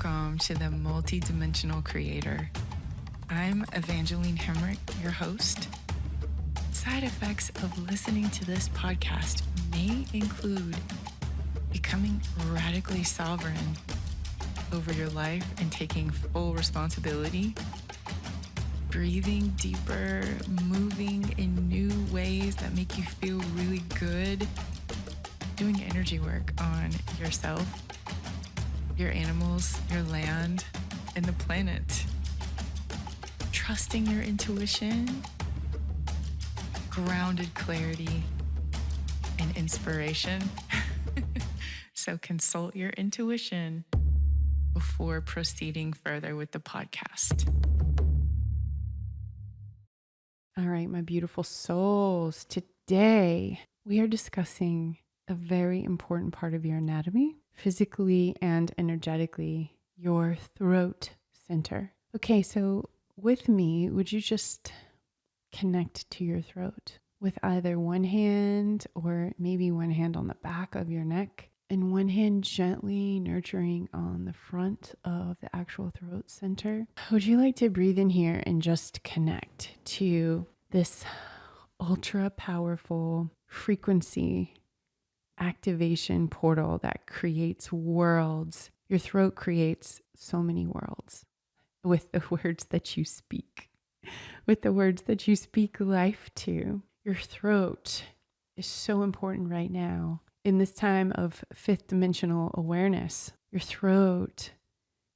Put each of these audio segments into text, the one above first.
Welcome to the Multidimensional Creator. I'm Evangeline Hemrick, your host. Side effects of listening to this podcast may include becoming radically sovereign over your life and taking full responsibility, breathing deeper, moving in new ways that make you feel really good, doing energy work on yourself, your animals, your land, and the planet. Trusting your intuition, grounded clarity, and inspiration. So consult your intuition before proceeding further with the podcast. All right, my beautiful souls. Today, we are discussing a very important part of your anatomy, physically and energetically, your throat center. Okay, so with me, would you just connect to your throat with either one hand or maybe one hand on the back of your neck and one hand gently nurturing on the front of the actual throat center? Would you like to breathe in here and just connect to this ultra powerful frequency activation portal that creates worlds? Your throat creates so many worlds with the words that you speak, with the words that you speak life to. Your throat is so important right now in this time of fifth dimensional awareness. Your throat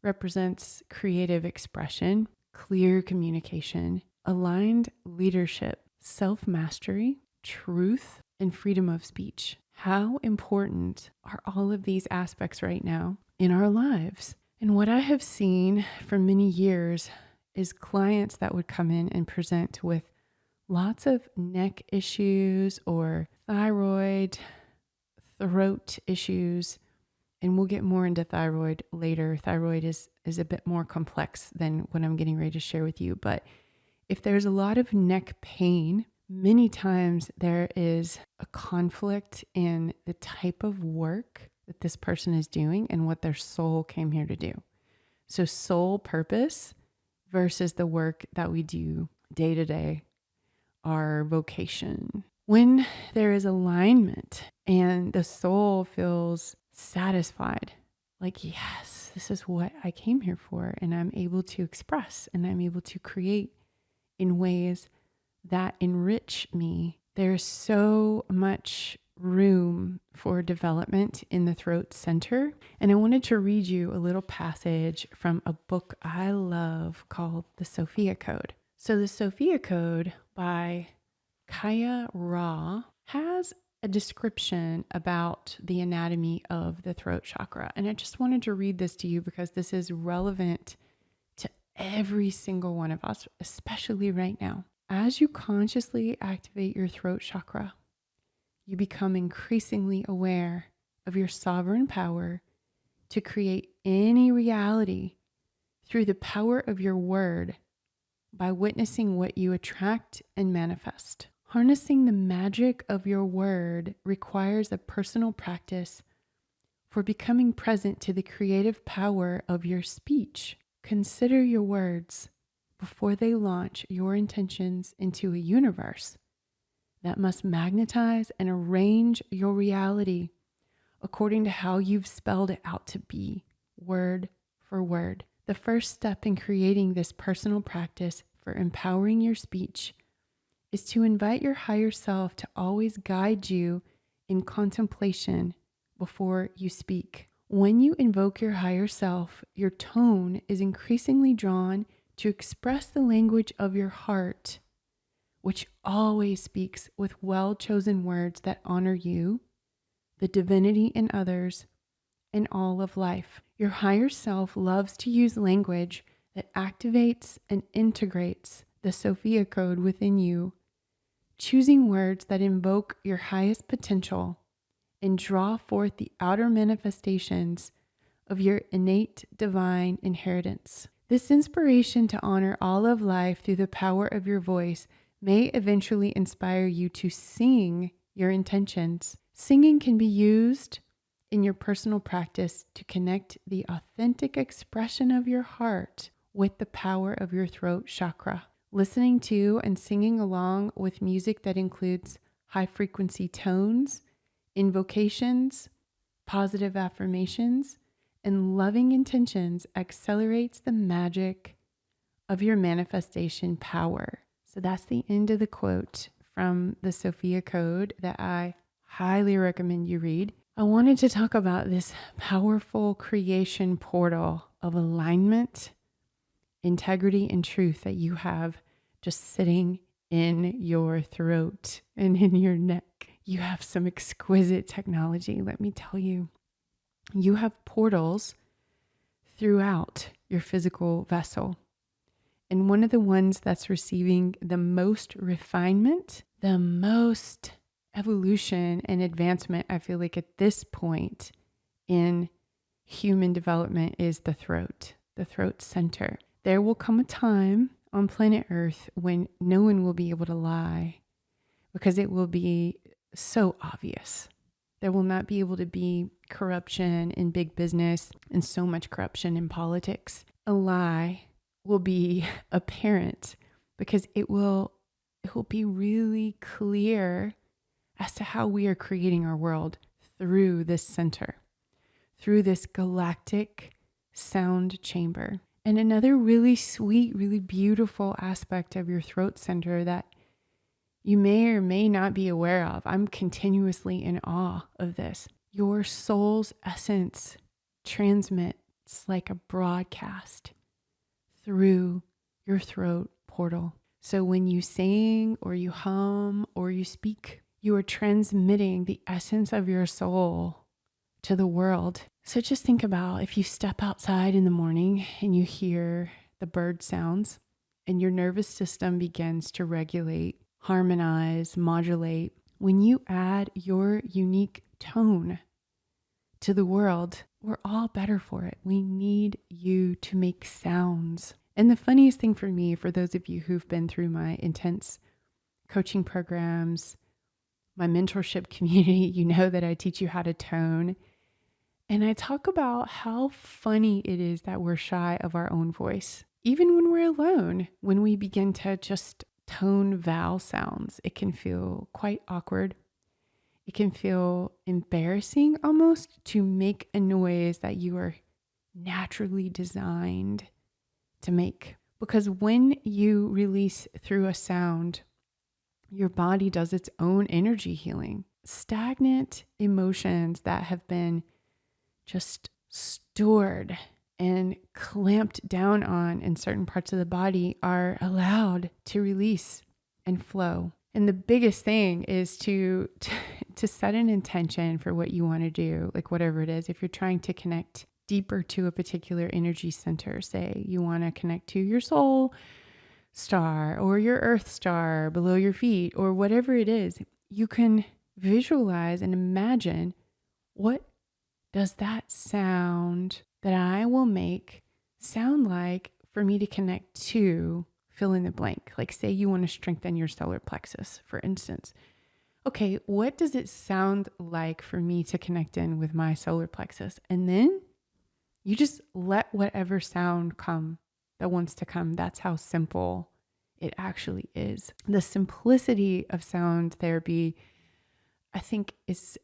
represents creative expression, clear communication, aligned leadership, self-mastery, truth, and freedom of speech. How important are all of these aspects right now in our lives? And what I have seen for many years is clients that would come in and present with lots of neck issues or thyroid, throat issues. And we'll get more into thyroid later. Thyroid is a bit more complex than what I'm getting ready to share with you. But if there's a lot of neck pain, many times there is a conflict in the type of work that this person is doing and what their soul came here to do. So soul purpose versus the work that we do day to day, our vocation. When there is alignment and the soul feels satisfied, like, yes, this is what I came here for, and I'm able to express and I'm able to create in ways that enrich me, there's so much room for development in the throat center. And I wanted to read you a little passage from a book I love called The Sophia Code. So the Sophia Code by Kaya Ra has a description about the anatomy of the throat chakra. And I just wanted to read this to you because this is relevant to every single one of us, especially right now. As you consciously activate your throat chakra, you become increasingly aware of your sovereign power to create any reality through the power of your word by witnessing what you attract and manifest. Harnessing the magic of your word requires a personal practice for becoming present to the creative power of your speech. Consider your words before they launch your intentions into a universe that must magnetize and arrange your reality according to how you've spelled it out to be, word for word. The first step in creating this personal practice for empowering your speech is to invite your higher self to always guide you in contemplation before you speak. When you invoke your higher self, your tone is increasingly drawn to express the language of your heart, which always speaks with well-chosen words that honor you, the divinity in others, and all of life. Your higher self loves to use language that activates and integrates the Sophia Code within you, choosing words that invoke your highest potential and draw forth the outer manifestations of your innate divine inheritance. This inspiration to honor all of life through the power of your voice may eventually inspire you to sing your intentions. Singing can be used in your personal practice to connect the authentic expression of your heart with the power of your throat chakra. Listening to and singing along with music that includes high frequency tones, invocations, positive affirmations, and loving intentions accelerates the magic of your manifestation power. So that's the end of the quote from the Sophia Code that I highly recommend you read. I wanted to talk about this powerful creation portal of alignment, integrity, and truth that you have just sitting in your throat and in your neck. You have some exquisite technology, let me tell you. You have portals throughout your physical vessel. And one of the ones that's receiving the most refinement, the most evolution and advancement, I feel like at this point in human development, is the throat center. There will come a time on planet Earth when no one will be able to lie because it will be so obvious. There will not be able to be corruption in big business and so much corruption in politics. A lie will be apparent because it will be really clear as to how we are creating our world through this center, through this galactic sound chamber. And another really sweet, really beautiful aspect of your throat center that you may or may not be aware of, I'm continuously in awe of this. Your soul's essence transmits like a broadcast through your throat portal. So when you sing or you hum or you speak, you are transmitting the essence of your soul to the world. So just think about if you step outside in the morning and you hear the bird sounds and your nervous system begins to regulate, harmonize, modulate. When you add your unique tone to the world, we're all better for it. We need you to make sounds. And the funniest thing for me, for those of you who've been through my intense coaching programs, my mentorship community, you know that I teach you how to tone. And I talk about how funny it is that we're shy of our own voice. Even when we're alone, when we begin to just tone vowel sounds, it can feel quite awkward. It can feel embarrassing almost to make a noise that you are naturally designed to make. Because when you release through a sound, your body does its own energy healing. Stagnant emotions that have been just stored and clamped down on in certain parts of the body are allowed to release and flow. And the biggest thing is to set an intention for what you want to do, like whatever it is. If you're trying to connect deeper to a particular energy center, say you want to connect to your soul star or your earth star below your feet or whatever it is, you can visualize and imagine, what does that sound that I will make sound like for me to connect to fill in the blank? Like say you want to strengthen your solar plexus, for instance. Okay, what does it sound like for me to connect in with my solar plexus? And then you just let whatever sound come that wants to come. That's how simple it actually is. The simplicity of sound therapy, I think, is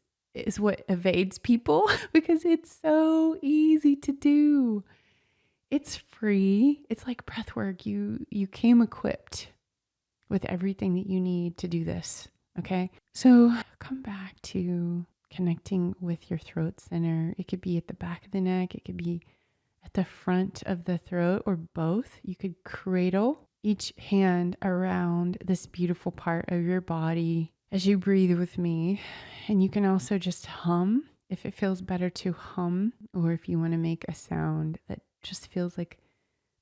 what evades people because it's so easy to do. It's free. It's like breathwork. You came equipped with everything that you need to do this. Okay. So come back to connecting with your throat center. It could be at the back of the neck. It could be at the front of the throat or both. You could cradle each hand around this beautiful part of your body as you breathe with me. And you can also just hum if it feels better to hum, or if you want to make a sound that just feels like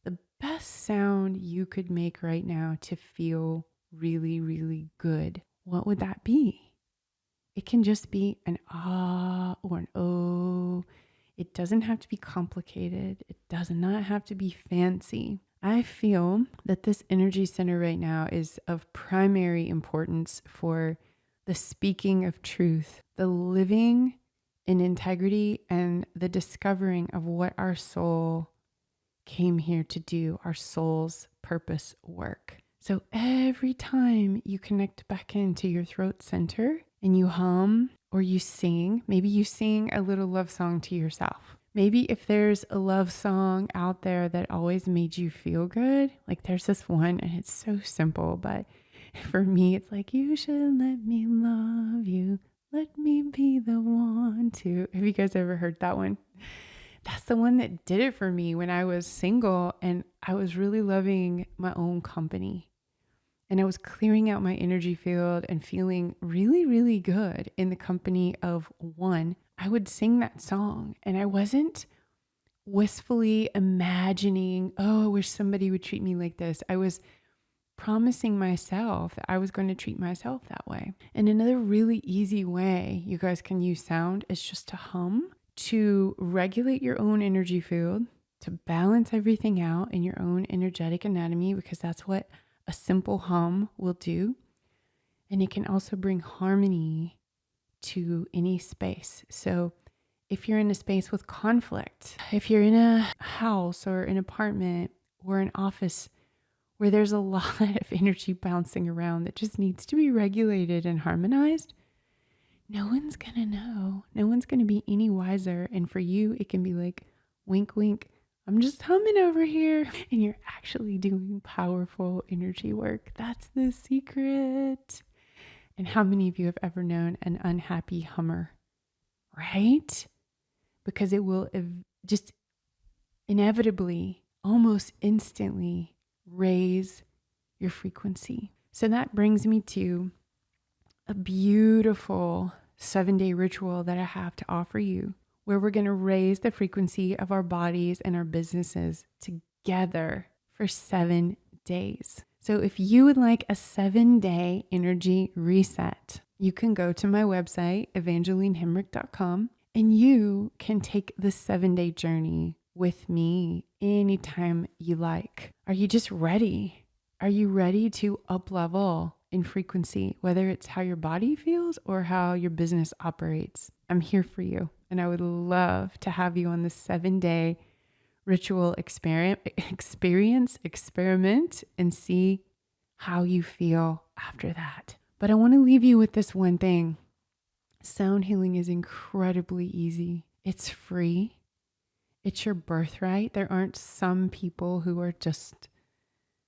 the best sound you could make right now to feel really, really good. What would that be? It can just be an ah or an oh. It doesn't have to be complicated. It does not have to be fancy. I feel that this energy center right now is of primary importance for the speaking of truth, the living in integrity and the discovering of what our soul came here to do, our soul's purpose work. So every time you connect back into your throat center and you hum or you sing, maybe you sing a little love song to yourself. Maybe if there's a love song out there that always made you feel good, like there's this one and it's so simple, but for me, it's like, you should let me love you. Let me be the one to. Have you guys ever heard that one? That's the one that did it for me when I was single and I was really loving my own company. And I was clearing out my energy field and feeling really, really good in the company of one. I would sing that song and I wasn't wistfully imagining, oh, I wish somebody would treat me like this. I was promising myself that I was going to treat myself that way. And another really easy way you guys can use sound is just to hum, to regulate your own energy field, to balance everything out in your own energetic anatomy, because that's what a simple hum will do. And it can also bring harmony to any space. So if you're in a space with conflict, if you're in a house or an apartment or an office where there's a lot of energy bouncing around that just needs to be regulated and harmonized, no one's going to know. No one's going to be any wiser. And for you, it can be like, wink, wink, I'm just humming over here. And you're actually doing powerful energy work. That's the secret. And how many of you have ever known an unhappy hummer, right? Because it will just inevitably, almost instantly raise your frequency. So that brings me to a beautiful 7-day ritual that I have to offer you, where we're going to raise the frequency of our bodies and our businesses together for 7 days. So if you would like a 7-day energy reset, you can go to my website, evangelinehemrick.com, and you can take the 7-day journey with me anytime you like. Are you just ready? Are you ready to up level in frequency, whether it's how your body feels or how your business operates? I'm here for you. And I would love to have you on the 7-day ritual experiment, and see how you feel after that. But I want to leave you with this one thing. Sound healing is incredibly easy. It's free. It's your birthright. There aren't some people who are just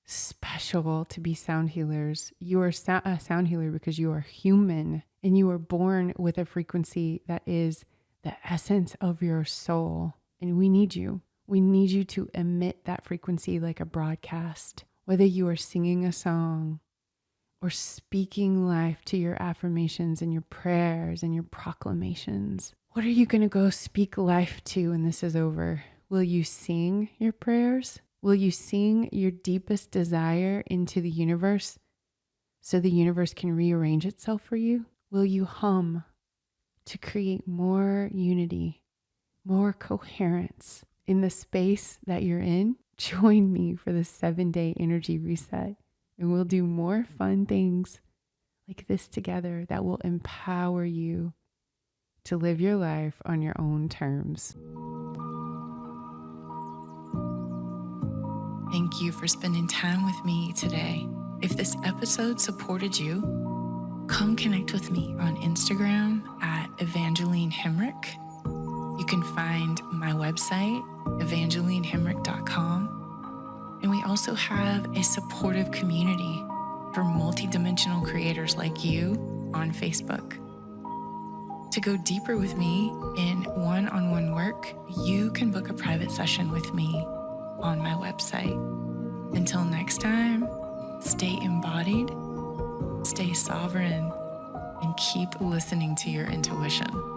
special to be sound healers. You are a sound healer because you are human and you are born with a frequency that is the essence of your soul. And we need you. We need you to emit that frequency like a broadcast. Whether you are singing a song or speaking life to your affirmations and your prayers and your proclamations. What are you going to go speak life to when this is over? Will you sing your prayers? Will you sing your deepest desire into the universe so the universe can rearrange itself for you? Will you hum to create more unity, more coherence in the space that you're in? Join me for the 7-day energy reset, and we'll do more fun things like this together that will empower you to live your life on your own terms. Thank you for spending time with me today. If this episode supported you, come connect with me on Instagram at Evangeline Hemrick. You can find my website, evangelinehemrick.com. And we also have a supportive community for multidimensional creators like you on Facebook. To go deeper with me in one-on-one work, you can book a private session with me on my website. Until next time, stay embodied, stay sovereign, and keep listening to your intuition.